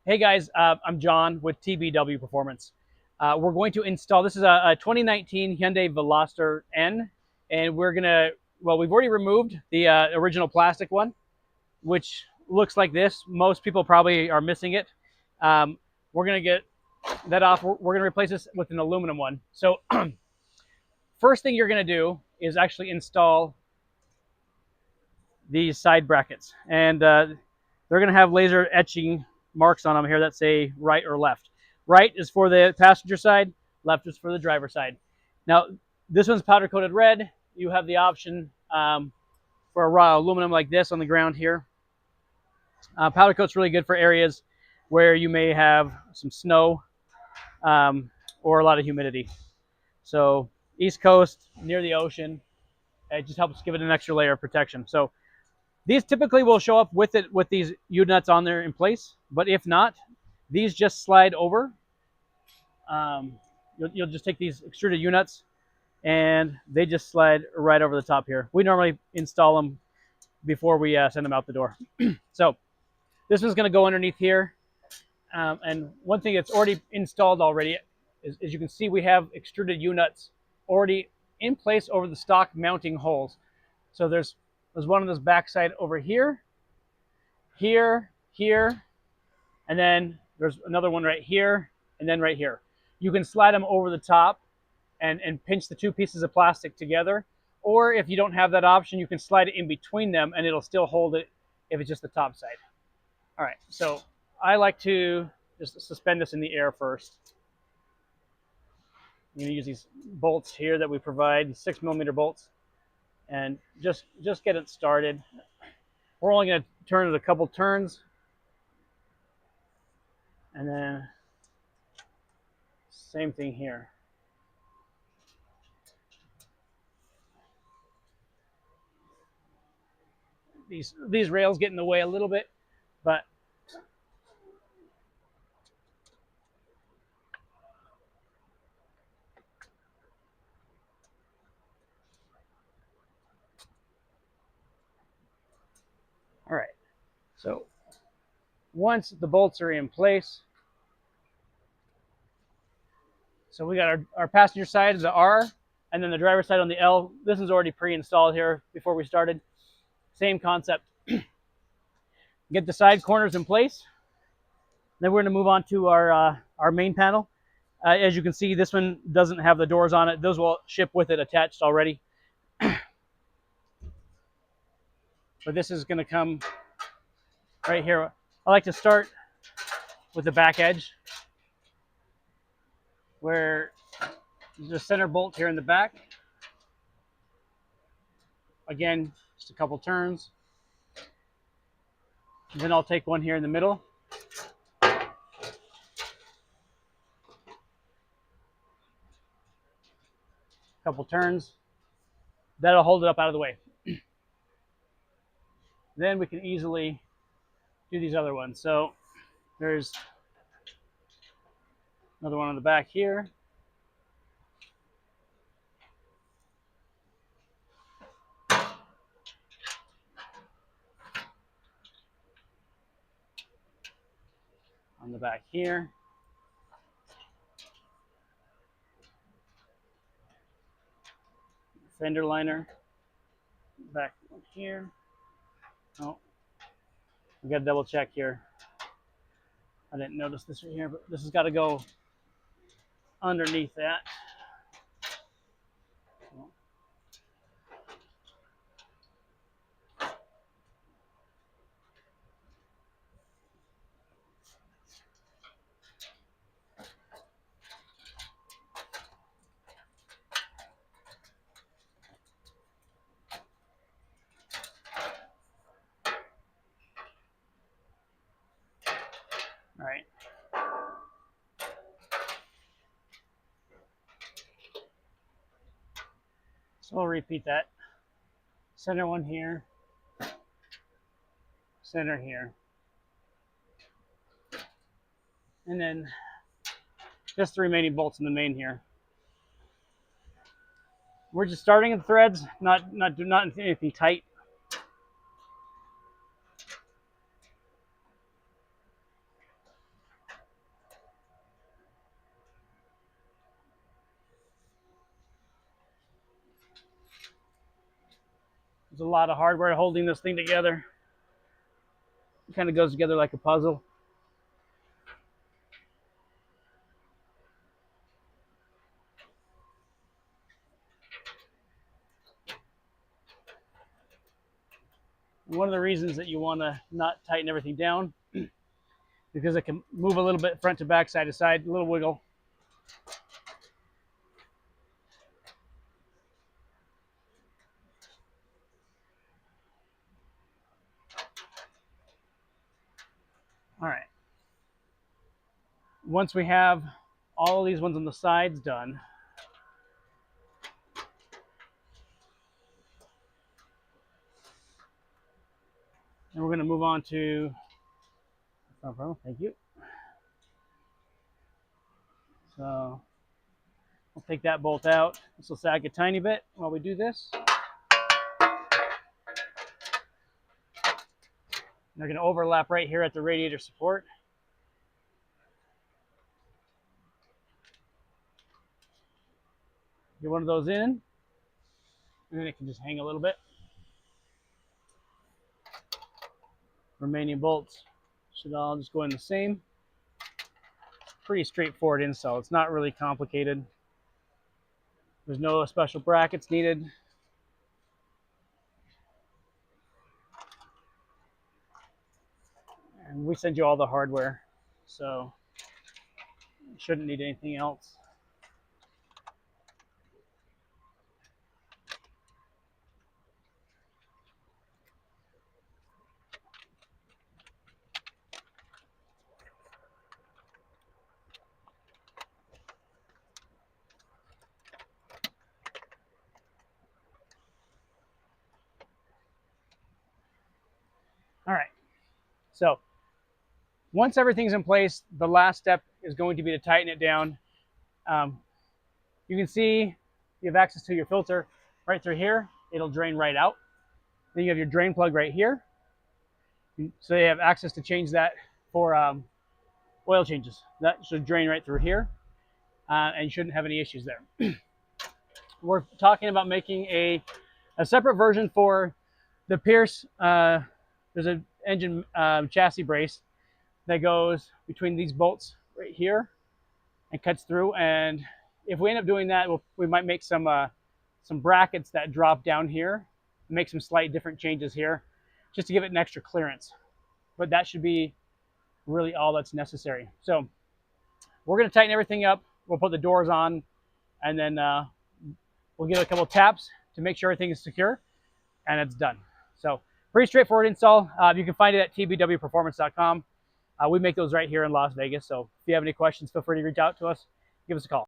Hey guys, I'm John with TBW Performance. We're going to install, this is a 2019 Hyundai Veloster N, and we've already removed the original plastic one, which looks like this. Most people probably are missing it. We're going to get that off. We're going to replace this with an aluminum one. So first thing you're going to do is actually install these side brackets. And they're going to have laser etching marks on them here that say right or left. Right is for the passenger side, left is for the driver side. Now, this one's powder coated red. You have the option for a raw aluminum like this on the ground here. Powder coat's really good for areas where you may have some snow or a lot of humidity. So East Coast, near the ocean, it just helps give it an extra layer of protection. So these typically will show up with these U-nuts on there in place, but if not, these just slide over. You'll just take these extruded U-nuts and they just slide right over the top here. We normally install them before we send them out the door. So this one's going to go underneath here. And one thing that's already installed already is, as you can see, we have extruded U-nuts already in place over the stock mounting holes. So there's one on this backside over here, here, and then there's another one right here, and then right here. You can slide them over the top and pinch the two pieces of plastic together. Or if you don't have that option, you can slide it in between them and it'll still hold it if it's just the top side. All right, so I like to just suspend this in the air first. I'm going to use these bolts here that we provide, these 6mm bolts, and just get it started. We're only going to turn it a couple turns, and then same thing here. These rails get in the way a little bit, but all right. So once the bolts are in place, so we got our passenger side, the R, and then the driver's side on the L. This is already pre-installed here before we started. Same concept. Get the side corners in place. Then we're going to move on to our main panel. As you can see, this one doesn't have the doors on it. Those will ship with it attached already. But this is going to come right here. I like to start with the back edge, where the center bolt here in the back. Again, just a couple turns. Then I'll take one here in the middle. Couple turns. That'll hold it up out of the way. Then we can easily do these other ones. So there's another one on the back here. On the back here. Fender liner. Back one here. Oh, we got to double check here. I didn't notice this right here, but this has got to go underneath that. All right. So we'll repeat that. Center one here. Center here. And then just the remaining bolts in the main here. We're just starting the threads, not anything tight. There's a lot of hardware holding this thing together. It kind of goes together like a puzzle. And one of the reasons that you want to not tighten everything down because it can move a little bit front to back, side to side, a little wiggle. All right. Once we have all of these ones on the sides done, and we're going to move on to, no problem, thank you. So we'll take that bolt out. This will sag a tiny bit while we do this. They're going to overlap right here at the radiator support. Get one of those in, and then it can just hang a little bit. Remaining bolts should all just go in the same. Pretty straightforward install. It's not really complicated. There's no special brackets needed. And we send you all the hardware, so you shouldn't need anything else. All right, so once everything's in place, the last step is going to be to tighten it down. You can see you have access to your filter right through here. It'll drain right out. Then you have your drain plug right here. So you have access to change that for oil changes. That should drain right through here, and you shouldn't have any issues there. We're talking about making a separate version for the Pierce. There's an engine chassis brace that goes between these bolts right here and cuts through. And if we end up doing that, we might make some brackets that drop down here, make some slight different changes here, just to give it an extra clearance. But that should be really all that's necessary. So we're going to tighten everything up. We'll put the doors on, and then we'll give it a couple taps to make sure everything is secure, and it's done. So pretty straightforward install. You can find it at tbwperformance.com. We make those right here in Las Vegas. So if you have any questions, feel free to reach out to us. Give us a call.